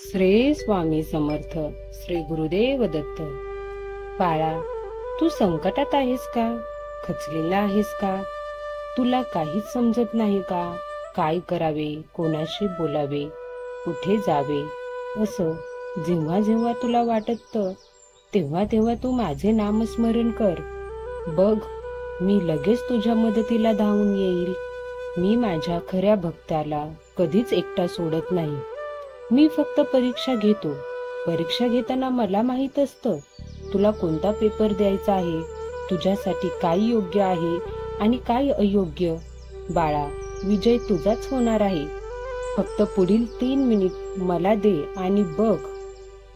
श्री स्वामी समर्थ. श्री गुरुदेव दत्त. बाळा, तू संकटात आहेस का? खचलेला आहेस का? तुला काहीच समजत नाही का? काय करावे, कोणाशी बोलावे, कुठे जावे, असं जेव्हा जेव्हा तुला वाटत तेव्हा तेव्हा तू माझे नामस्मरण कर. बघ, मी लगेच तुझ्या मदतीला धावून येईल. मी माझ्या खऱ्या भक्ताला कधीच एकटा सोडत नाही. मी फक्त परीक्षा घेतो. परीक्षा घेताना मला माहित असतं तुला कोणता पेपर द्यायचा आहे, तुझ्यासाठी काय योग्य आहे आणि काय अयोग्य. बाळा, विजय तुझाच होणार आहे. फक्त पुढील 3 मिनिट मला दे आणि बघ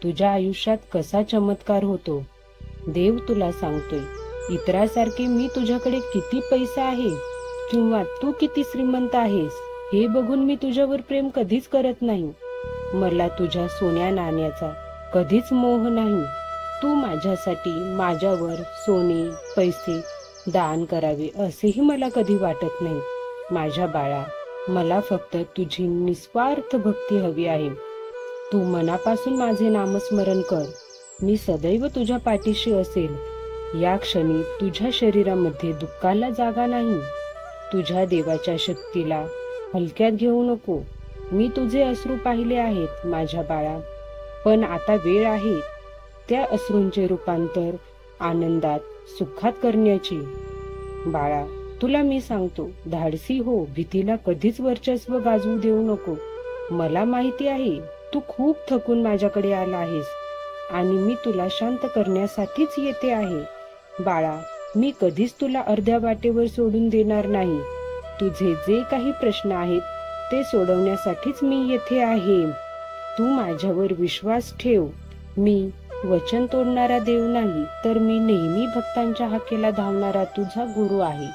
तुझ्या आयुष्यात कसा चमत्कार होतो. देव तुला सांगतोय, इतरांसारखे मी तुझ्याकडे किती पैसा आहे किंवा तू किती श्रीमंत आहेस हे बघून मी तुझ्यावर प्रेम कधीच करत नाही. मला तुझ्या सोन्या नाण्याचा कधीच मोह नाही. तू माझ्यासाठी माझ्यावर सोने पैसे दान करावे असेही मला कधी वाटत नाही. माझ्या बाळा, मला फक्त तुझी निस्वार्थ भक्ती हवी आहे. तू मनापासून माझे नामस्मरण कर. मी सदैव तुझ्या पाठीशी असेल. या क्षणी तुझ्या शरीरामध्ये दुःखाला जागा नाही. तुझ्या देवाच्या शक्तीला हलक्यात घेऊ नको. मी तुझे अश्रू पाहिले आहेत माझ्या बाळा, पण आता वेळ आहे त्या अश्रूंचे रूपांतर आनंदात, सुखात करण्याची. बाळा, तुला मी सांगतो, धाडसी हो. भीतीला कधीच वर्चस्व गाजवू देऊ नको. मला माहिती आहे तू खूप थकून माझ्याकडे आला आहेस आणि मी तुला शांत करण्यासाठीच येते आहे. बाळा, मी कधीच तुला अर्ध्या वाटेवर सोडून देणार नाही. तुझे जे काही प्रश्न आहेत ते सोडवण्यासाठीच मी येथे आहे. तू माझ्यावर विश्वास ठेव. मी वचन तोडणारा देव नाही, तर मी नेहमी भक्तांच्या हाकेला धावणारा तुझा गुरु आहे.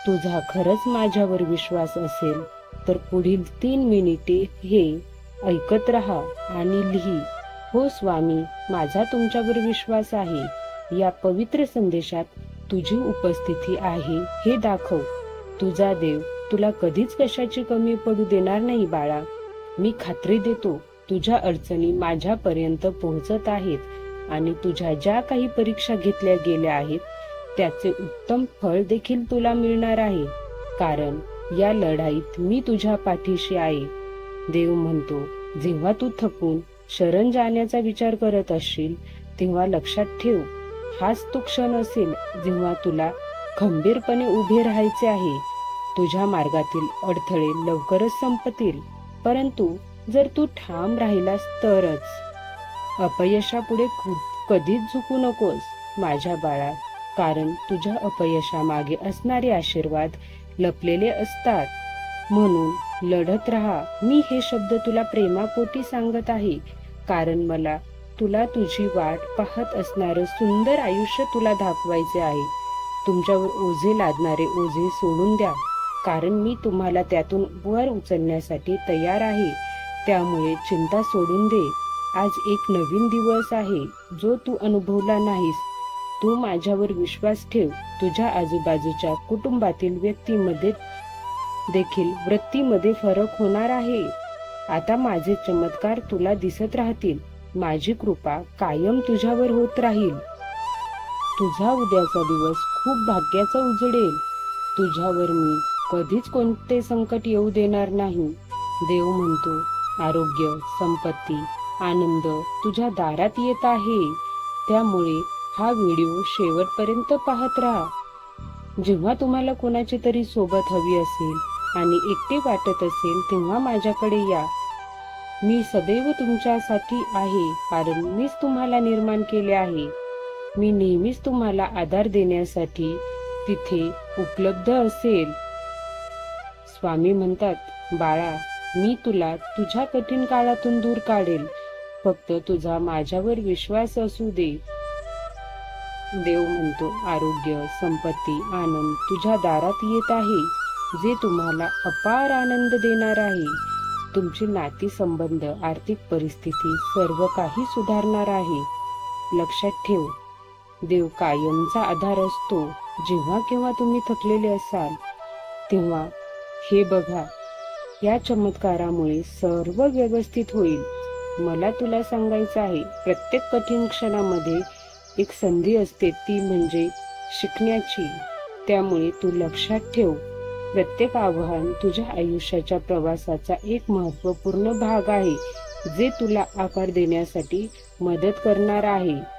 तुझा खरंच माझ्यावर विश्वास असेल तर पुढील 3 मिनिटे हे ऐकत राहा आणि लिही, हो स्वामी, माझा तुमच्यावर विश्वास आहे. या पवित्र संदेशात तुझी उपस्थिती आहे हे दाखव. तुझा देव तुला कधीच कशाची कमी पडू देणार नाही बाळा. मी खात्री देतो तुझ्या अडचणी माझ्यापर्यंत पोहोचत आहेत आणि तुझ्या ज्या काही परीक्षा घेतल्या गेल्या आहेत त्याचे उत्तम फळ देखील तुला मिळणार आहे, कारण या लढाईत मी तुझ्या पाठीशी आहे. देव म्हणतो, जेव्हा तू थकून शरण जाण्याचा विचार करत असशील तेव्हा लक्षात ठेव, हाच तो क्षण असेल जेव्हा तुला खंबीरपणे उभे राहायचे आहे. तुझ्या मार्गातील अडथळे लवकरच संपतील, परंतु जर तू ठाम राहिलास तरच. अपयशापुढे कधीच झुकू नकोस माझ्या बाळा, कारण तुझ्या अपयशामागे असणारे आशीर्वाद लपलेले असतात. म्हणून लढत राहा. मी हे शब्द तुला प्रेमापोटी सांगत आहे, कारण मला तुला तुझी वाट पाहत असणारं सुंदर आयुष्य तुला दाखवायचे आहे. तुमच्यावर ओझे लादणारे ओझे सोडून द्या, कारण मी तुम्हाला त्यातून वर उचलण्यासाठी तयार आहे. त्यामुळे चिंता सोडून दे. आज एक नवीन दिवस आहे जो तू अनुभवला नाहीस. तू माझ्यावर विश्वास ठेव. तुझ्या आजूबाजूच्या कुटुंबातील व्यक्तींमध्ये देखील वृत्तीमध्ये फरक होणार आहे. आता माझे चमत्कार तुला दिसत राहतील. माझी कृपा कायम तुझ्यावर होत राहील. तुझा उद्याचा दिवस खूप भाग्याचा उजडेल. तुझ्यावर मी कधीच कोणते संकट येऊ देणार नाही. देव म्हणतो, आरोग्य, संपत्ती, आनंद तुझ्या दारात येत आहे. त्यामुळे हा व्हिडिओ शेवटपर्यंत पाहत राहा. जेव्हा तुम्हाला कोणाची तरी सोबत हवी असेल आणि एकटे वाटत असेल तेव्हा माझ्याकडे या. मी सदैव तुमच्यासाठी आहे, कारण मीच तुम्हाला निर्माण केले आहे. मी नेहमीच तुम्हाला आधार देण्यासाठी तिथे उपलब्ध असेल. स्वामी म्हणतात, बाळा, मी तुला तुझ्या कठीण काळातून दूर काढेल. फक्त तुझा माझ्यावर विश्वास असू दे. देव म्हणतो, आरोग्य, संपत्ती, आनंद तुझ्या दारात येत आहे, जे तुम्हाला अपार आनंद देणार आहे. तुमची नाती संबंध, आर्थिक परिस्थिती सर्व काही सुधारणार आहे. लक्षात ठेव, देव कायमचा आधार असतो. जेव्हा केव्हा तुम्ही थकलेले असाल तेव्हा हे बघा, या चमत्कारामुळे सर्व व्यवस्थित होईल. मला तुला सांगायचं आहे, प्रत्येक कठीण क्षणामध्ये एक संधी असते, ती म्हणजे शिकण्याची. त्यामुळे तू लक्षात ठेव, प्रत्येक आव्हान तुझ्या आयुष्याच्या प्रवासाचा एक महत्त्वपूर्ण भाग आहे, जे तुला आकार देण्यासाठी मदत करणार आहे.